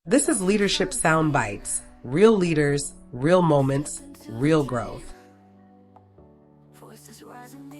This is Leadership Sound Bites. Real leaders, real moments, real growth.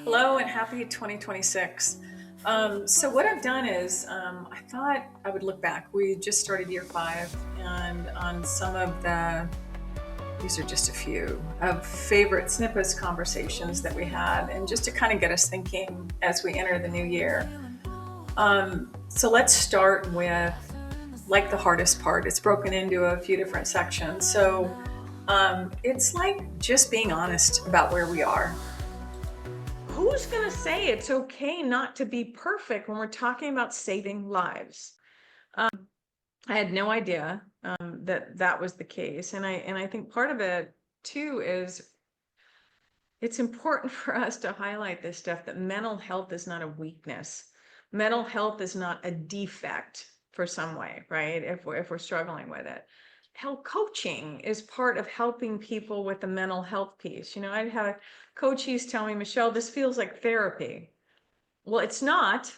Hello and happy 2026. So what I've done is I thought I would look back. We just started year 5, and on some of these are just a few of favorite snippets conversations that we had, and just to kind of get us thinking as we enter the new year. So let's start with like the hardest part. It's broken into a few different sections. So it's like just being honest about where we are. Who's going to say it's okay not to be perfect when we're talking about saving lives? I had no idea that was the case. And I think part of it too is it's important for us to highlight this stuff, that mental health is not a weakness. Mental health is not a defect for some way, right? If we're struggling with it. Health coaching is part of helping people with the mental health piece. You know, I'd have coaches tell me, Michelle, this feels like therapy. Well, it's not,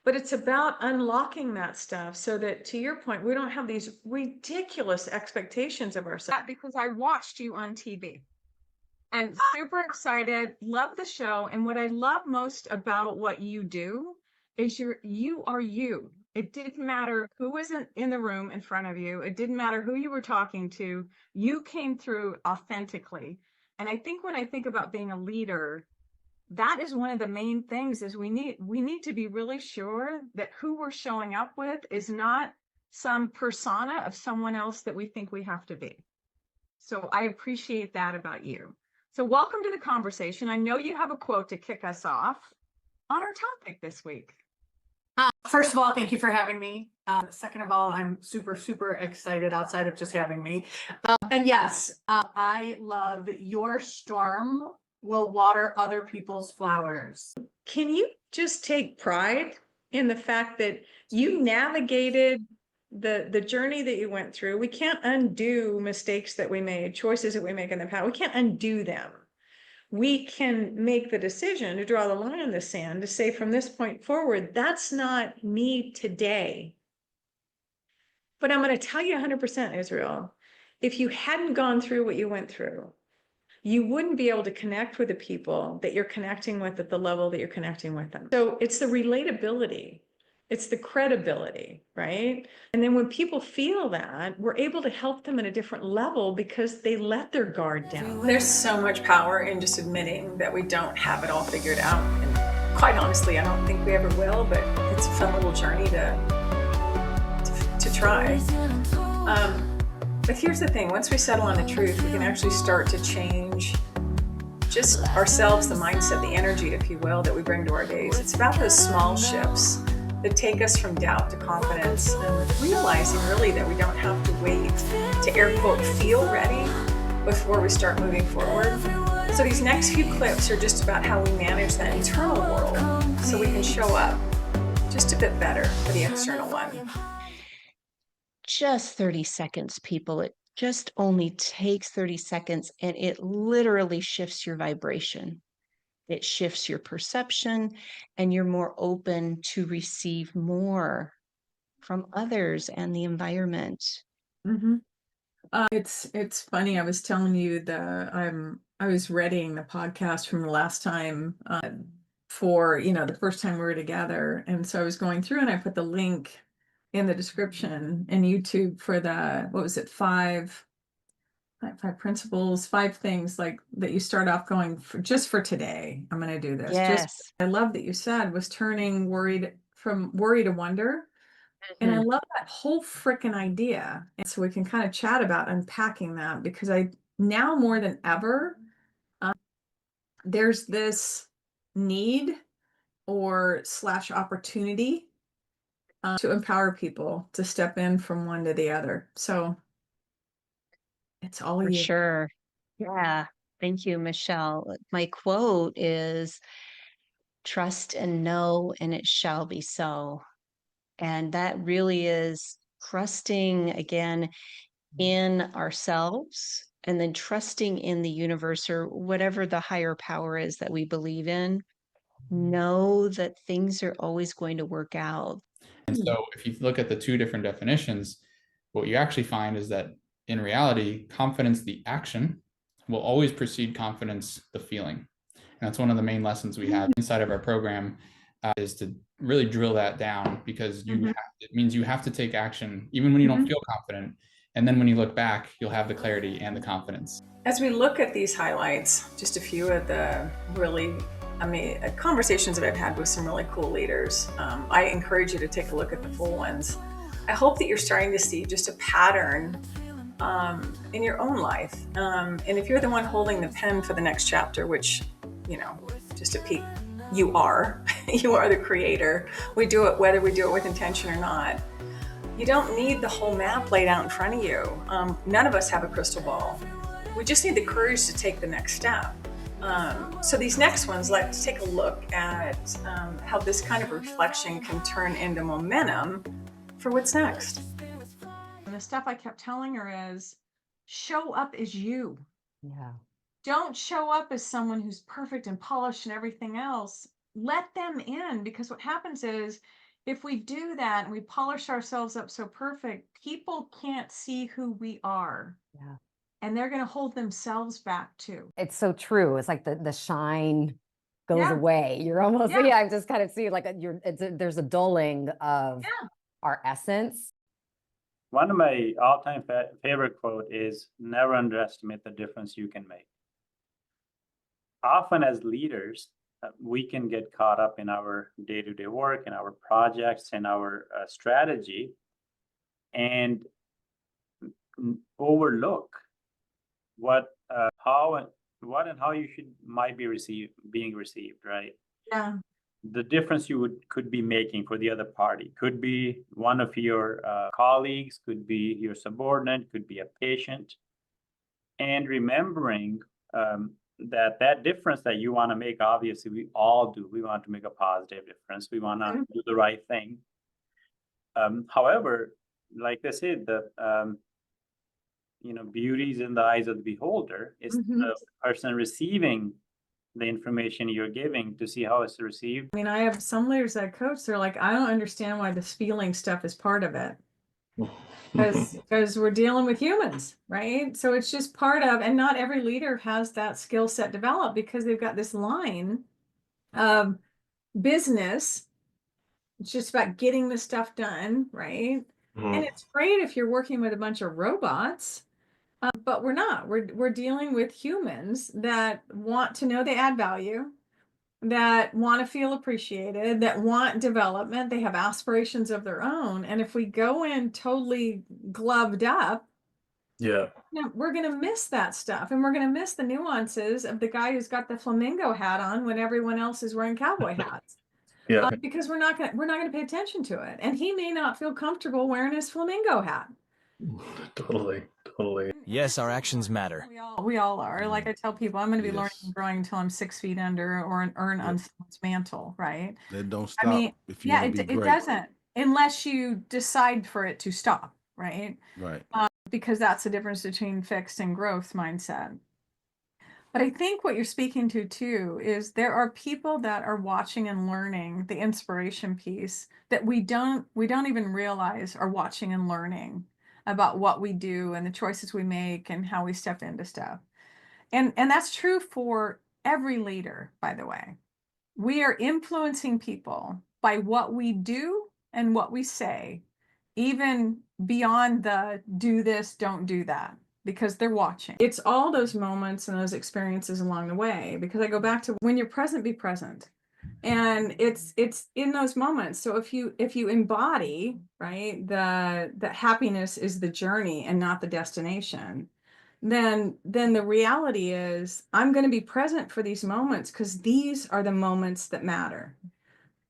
but it's about unlocking that stuff so that, to your point, we don't have these ridiculous expectations of ourselves. Because I watched you on TV and super excited, love the show. And what I love most about what you do is you are you. It didn't matter who was in the room in front of you. It didn't matter who you were talking to. You came through authentically. And I think when I think about being a leader, that is one of the main things is we need to be really sure that who we're showing up with is not some persona of someone else that we think we have to be. So I appreciate that about you. So welcome to the conversation. I know you have a quote to kick us off on our topic this week. First of all, thank you for having me. Second of all, I'm super excited outside of just having me. And yes, I love your storm will water other people's flowers. Can you just take pride in the fact that you navigated the journey that you went through? We can't undo mistakes that we made, choices that we make in the past. We can't undo them. We can make the decision to draw the line in the sand to say from this point forward, that's not me today. But I'm going to tell you 100%, Israel, if you hadn't gone through what you went through, you wouldn't be able to connect with the people that you're connecting with at the level that you're connecting with them. So it's the relatability. It's the credibility, right? And then when people feel that, we're able to help them at a different level because they let their guard down. There's so much power in just admitting that we don't have it all figured out. And quite honestly, I don't think we ever will, but it's a fun little journey to try. But here's the thing, once we settle on the truth, we can actually start to change just ourselves, the mindset, the energy, if you will, that we bring to our days. It's about those small shifts that take us from doubt to confidence, and realizing really that we don't have to wait to air quote feel ready before we start moving forward. So these next few clips are just about how we manage that internal world so we can show up just a bit better for the external one. Just 30 seconds, people. It just only takes 30 seconds and it literally shifts your vibration. It shifts your perception and you're more open to receive more from others and the environment. Mm-hmm. It's funny. I was telling you I was readying the podcast from the last time for the first time we were together, and so I was going through and I put the link in the description in YouTube for what was it, five principles, 5 things like that you start off going for, just for today. I'm going to do this. Yes. I love that you said was turning from worry to wonder. And I love that whole freaking idea. And so we can kind of chat about unpacking that, because I now more than ever, there's this need or / opportunity to empower people to step in from one to the other. So it's all For you. sure. Yeah. Thank you, Michelle. My quote is trust and know, and it shall be so. And that really is trusting again in ourselves and then trusting in the universe or whatever the higher power is that we believe in. Know that things are always going to work out. And so if you look at the 2 different definitions, what you actually find is that in reality, confidence, the action, will always precede confidence, the feeling. And that's one of the main lessons we have inside of our program, is to really drill that down, because it means you have to take action even when you don't feel confident. And then when you look back, you'll have the clarity and the confidence. As we look at these highlights, just a few of the really, conversations that I've had with some really cool leaders, I encourage you to take a look at the full ones. I hope that you're starting to see just a pattern in your own life. And if you're the one holding the pen for the next chapter, which, just a peek, you are, you are the creator. We do it whether we do it with intention or not. You don't need the whole map laid out in front of you. None of us have a crystal ball. We just need the courage to take the next step. So these next ones, let's take a look at how this kind of reflection can turn into momentum for what's next. And the stuff I kept telling her is, show up as you. Yeah. Don't show up as someone who's perfect and polished and everything else. Let them in, because what happens is, if we do that and we polish ourselves up so perfect, people can't see who we are. Yeah. And they're going to hold themselves back too. It's so true. It's like the shine goes Yeah. away. You're almost, Yeah. I just kind of see like there's a dulling of our essence. One of my all-time favorite quote is, never underestimate the difference you can make. Often as leaders, we can get caught up in our day-to-day work, in our projects, in our strategy, and overlook how you might be being received, right? Yeah. The difference you could be making for the other party could be one of your colleagues, could be your subordinate, could be a patient, and remembering that difference that you want to make, obviously we all do. We want to make a positive difference. We want to do the right thing. However, like I said, the beauty is in the eyes of the beholder. It's the person receiving the information you're giving to see how it's received. I have some leaders that I coach, they're like, I don't understand why this feeling stuff is part of it. Because we're dealing with humans, right? So it's just part of, and not every leader has that skill set developed, because they've got this line of business. It's just about getting the stuff done, right? And it's great if you're working with a bunch of robots, but we're not. We're dealing with humans that want to know they add value, that want to feel appreciated, that want development. They have aspirations of their own. And if we go in totally gloved up, we're going to miss that stuff. And we're going to miss the nuances of the guy who's got the flamingo hat on when everyone else is wearing cowboy hats. Because we're not going to pay attention to it. And he may not feel comfortable wearing his flamingo hat. Totally. Yes, our actions matter. We all are. Like I tell people, I'm going to be learning and growing until I'm 6 feet under, or an urn on someone's mantle, right? That don't stop. If you it doesn't, unless you decide for it to stop, right? Right. Because that's the difference between fixed and growth mindset. But I think what you're speaking to too is there are people that are watching and learning the inspiration piece that we don't even realize are watching and learning about what we do and the choices we make and how we step into stuff. And that's true for every leader, by the way. We are influencing people by what we do and what we say, even beyond the do this, don't do that, because they're watching. It's all those moments and those experiences along the way, because I go back to when you're present, be present. And it's in those moments. So if you embody, right, that happiness is the journey and not the destination, then the reality is I'm going to be present for these moments, because these are the moments that matter,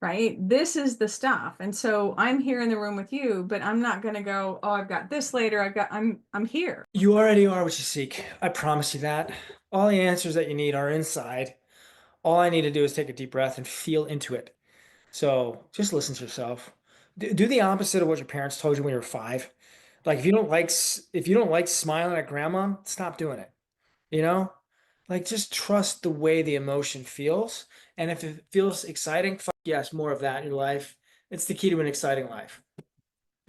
right? This is the stuff. And so I'm here in the room with you, but I'm not going to go, oh, I've got this later. I'm here. You already are what you seek. I promise you that. All the answers that you need are inside. All I need to do is take a deep breath and feel into it. So just listen to yourself. Do the opposite of what your parents told you when you were 5. Like if you don't like smiling at grandma, stop doing it. Like just trust the way the emotion feels. And if it feels exciting, yes, more of that in your life. It's the key to an exciting life.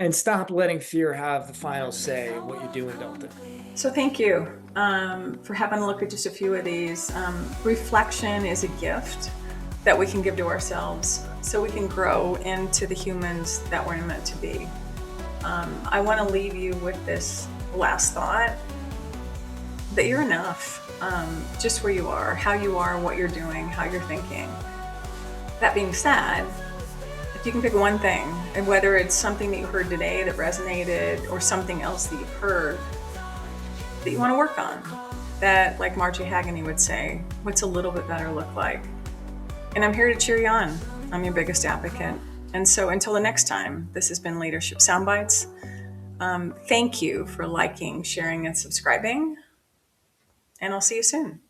and stop letting fear have the final say in what you do and don't do. So thank you for having a look at just a few of these. Reflection is a gift that we can give to ourselves so we can grow into the humans that we're meant to be. I want to leave you with this last thought, that you're enough, just where you are, how you are, what you're doing, how you're thinking. That being said, if you can pick one thing, and whether it's something that you heard today that resonated or something else that you've heard that you want to work on, that, like Margie Hagany would say, what's a little bit better look like? And I'm here to cheer you on. I'm your biggest advocate. And so until the next time, this has been Leadership Soundbites. Thank you for liking, sharing, and subscribing. And I'll see you soon.